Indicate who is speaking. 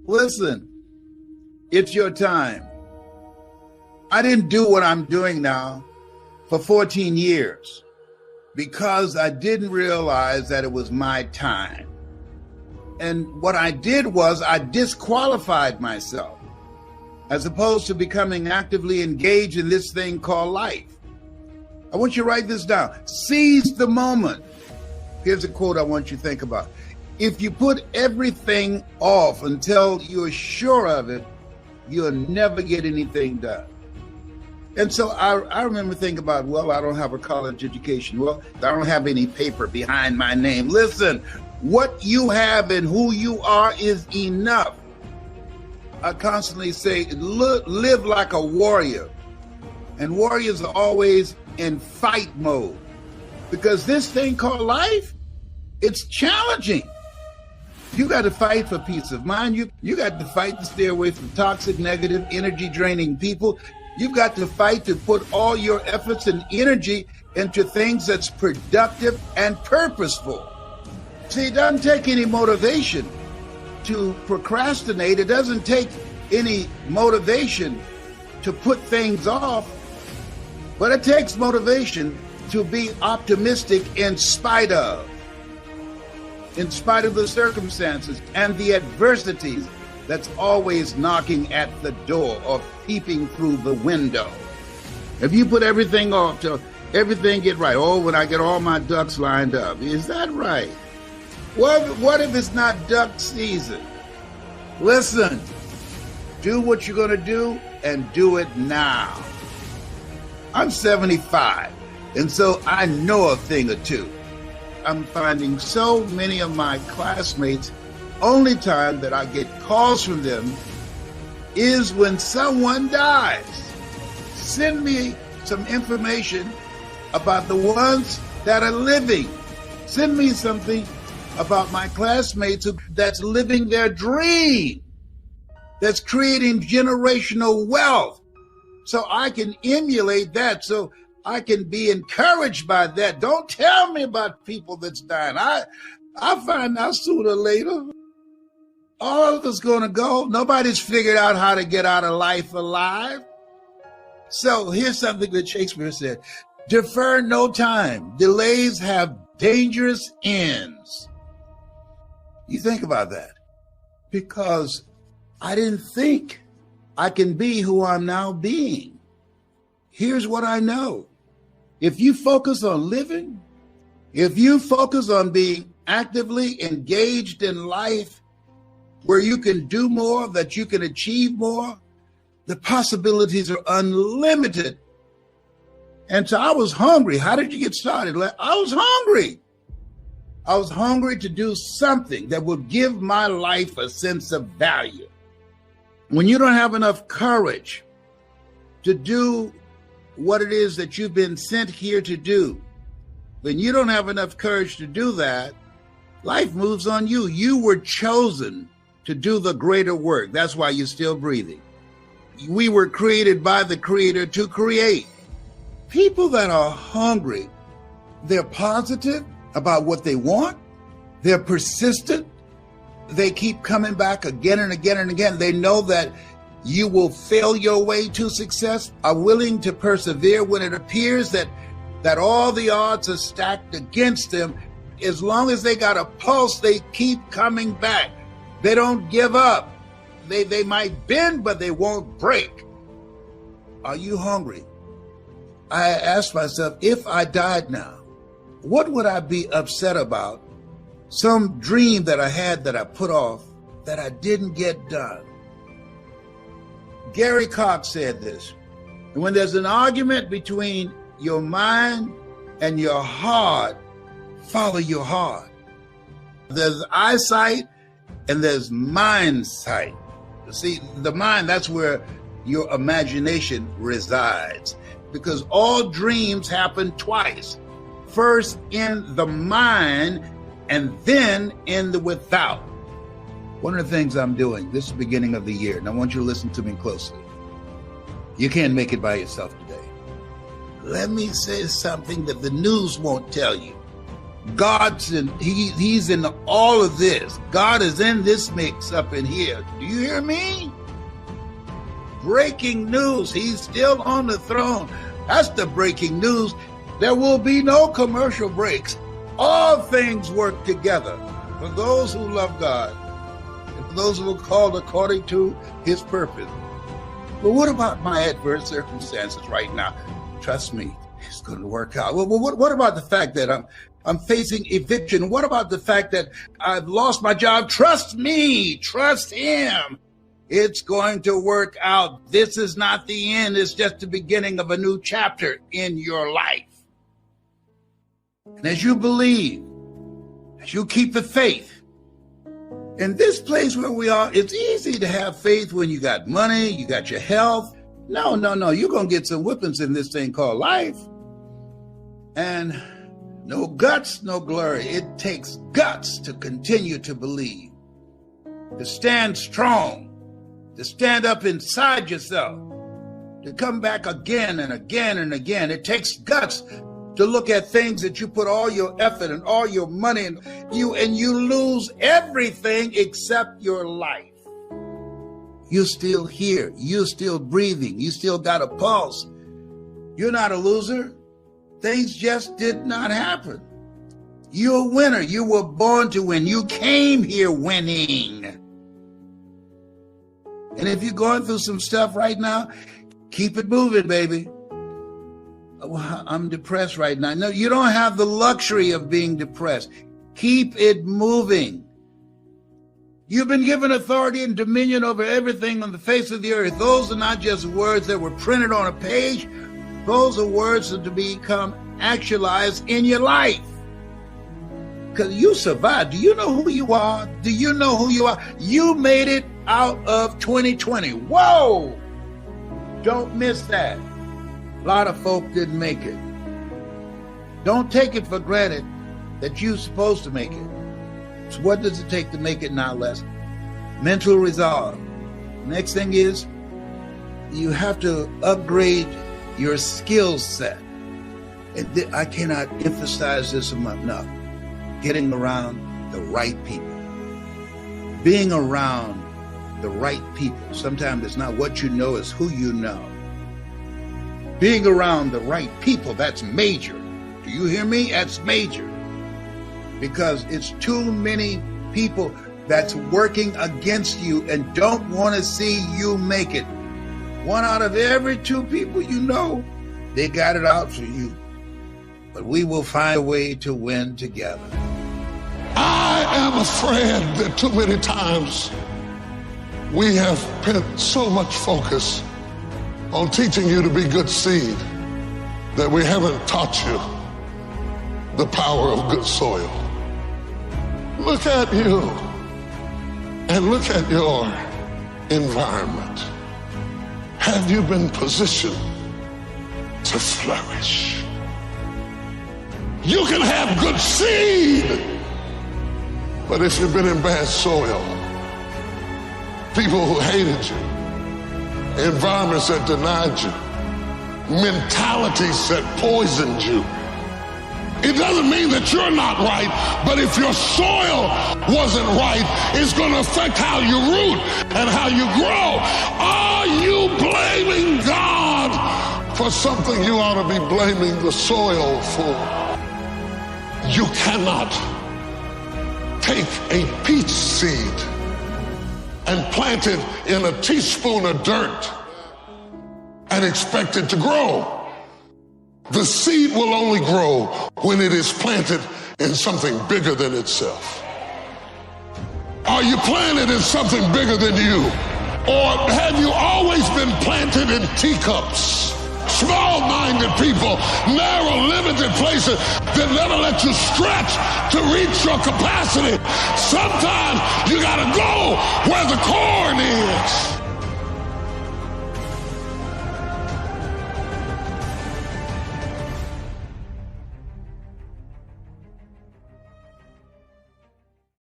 Speaker 1: Listen, it's your time. I didn't do what I'm doing now for 14 years because I didn't realize that it was my time. And what I did was I disqualified myself as opposed to becoming actively engaged in this thing called life. I want you to write this down. Seize the moment. Here's a quote I want you to think about. If you put everything off until you're sure of it, you'll never get anything done. And so I remember thinking about, well, I don't have a college education. Well, I don't have any paper behind my name. Listen, what you have and who you are is enough. I constantly say, live like a warrior. And warriors are always in fight mode because this thing called life, it's challenging. You got to fight for peace of mind. You got to fight to stay away from toxic, negative, energy draining people. You've got to fight to put all your efforts and energy into things that's productive and purposeful. See, it doesn't take any motivation to procrastinate. It doesn't take any motivation to put things off, but it takes motivation to be optimistic in spite of the circumstances and the adversities that's always knocking at the door or peeping through the window. If you put everything off till everything get right, oh, when I get all my ducks lined up, is that right? What if it's not duck season? Listen, do what you're going to do and do it now. I'm 75, and so I know a thing or two. I'm finding so many of my classmates, only time that I get calls from them is when someone dies. Send me some information about the ones that are living. Send me something about my classmates that's living their dream, that's creating generational wealth. So I can emulate that, so I can be encouraged by that. Don't tell me about people that's dying. I find out sooner or later, all of us going to go. Nobody's figured out how to get out of life alive. So here's something that Shakespeare said. Defer no time. Delays have dangerous ends. You think about that. Because I didn't think I can be who I'm now being. Here's what I know. If you focus on living, if you focus on being actively engaged in life, where you can do more, that you can achieve more, the possibilities are unlimited. And so I was hungry. How did you get started? I was hungry. I was hungry to do something that would give my life a sense of value. When you don't have enough courage to do what it is that you've been sent here to do, when you don't have enough courage to do that, life moves on you. You were chosen to do the greater work. That's why you're still breathing. We were created by the Creator to create. People that are hungry, they're positive about what they want. They're persistent. They keep coming back again and again and again. They know that you will fail your way to success, are willing to persevere when it appears that all the odds are stacked against them. As long as they got a pulse, they keep coming back. They don't give up. They might bend, but they won't break. Are you hungry? I asked myself, if I died now, what would I be upset about? Some dream that I had that I put off, that I didn't get done. Gary Cox said this, when there's an argument between your mind and your heart, follow your heart. There's eyesight and there's mind sight. See, the mind, that's where your imagination resides, because all dreams happen twice. First in the mind and then in the without. One of the things I'm doing, this is the beginning of the year, and I want you to listen to me closely. You can't make it by yourself today. Let me say something that the news won't tell you. He's in all of this. God is in this mix up in here. Do you hear me? Breaking news. He's still on the throne. That's the breaking news. There will be no commercial breaks. All things work together for those who love God and for those who are called according to his purpose. But what about my adverse circumstances right now? Trust me, it's going to work out. Well, what about the fact that I'm facing eviction? What about the fact that I've lost my job? Trust me, trust him. It's going to work out. This is not the end. It's just the beginning of a new chapter in your life. And as you believe, as you keep the faith, in this place where we are, it's easy to have faith when you got money, you got your health. No. You're going to get some whippings in this thing called life. And no guts, no glory. It takes guts to continue to believe, to stand strong, to stand up inside yourself, to come back again and again and again. It takes guts to look at things that you put all your effort and all your money in, you lose everything except your life. You're still here. You're still breathing. You still got a pulse. You're not a loser. Things just did not happen. You're a winner. You were born to win. You came here winning. And if you're going through some stuff right now, keep it moving, baby. I'm depressed right now. No, you don't have the luxury of being depressed. Keep it moving. You've been given authority and dominion over everything on the face of the earth. Those are not just words that were printed on a page. Those are words that to become actualized in your life. Because you survived. Do you know who you are? Do you know who you are? You made it out of 2020. Whoa! Don't miss that. A lot of folk didn't make it. Don't take it for granted that you're supposed to make it. So what does it take to make it now, Les? Mental resolve. Next thing is you have to upgrade your skill set. And I cannot emphasize this enough. Getting around the right people. Being around the right people. Sometimes it's not what you know, it's who you know. Being around the right people, that's major. Do you hear me? That's major. Because it's too many people that's working against you and don't want to see you make it. 1 out of every 2 people you know, they got it out for you. But we will find a way to win together.
Speaker 2: I am afraid that too many times we have put so much focus on teaching you to be good seed that we haven't taught you the power of good soil. Look at you and look at your environment. Have you been positioned to flourish? You can have good seed, but if you've been in bad soil, people who hated you, environments that denied you, mentalities that poisoned you. It doesn't mean that you're not right, but if your soil wasn't right, it's going to affect how you root and how you grow. Are you blaming God for something you ought to be blaming the soil for? You cannot take a peach seed and plant it in a teaspoon of dirt and expect it to grow. The seed will only grow when it is planted in something bigger than itself. Are you planted in something bigger than you? Or have you always been planted in teacups? Small-minded people, narrow, limited places that never let you stretch to reach your capacity. Sometimes you gotta go where the corn is.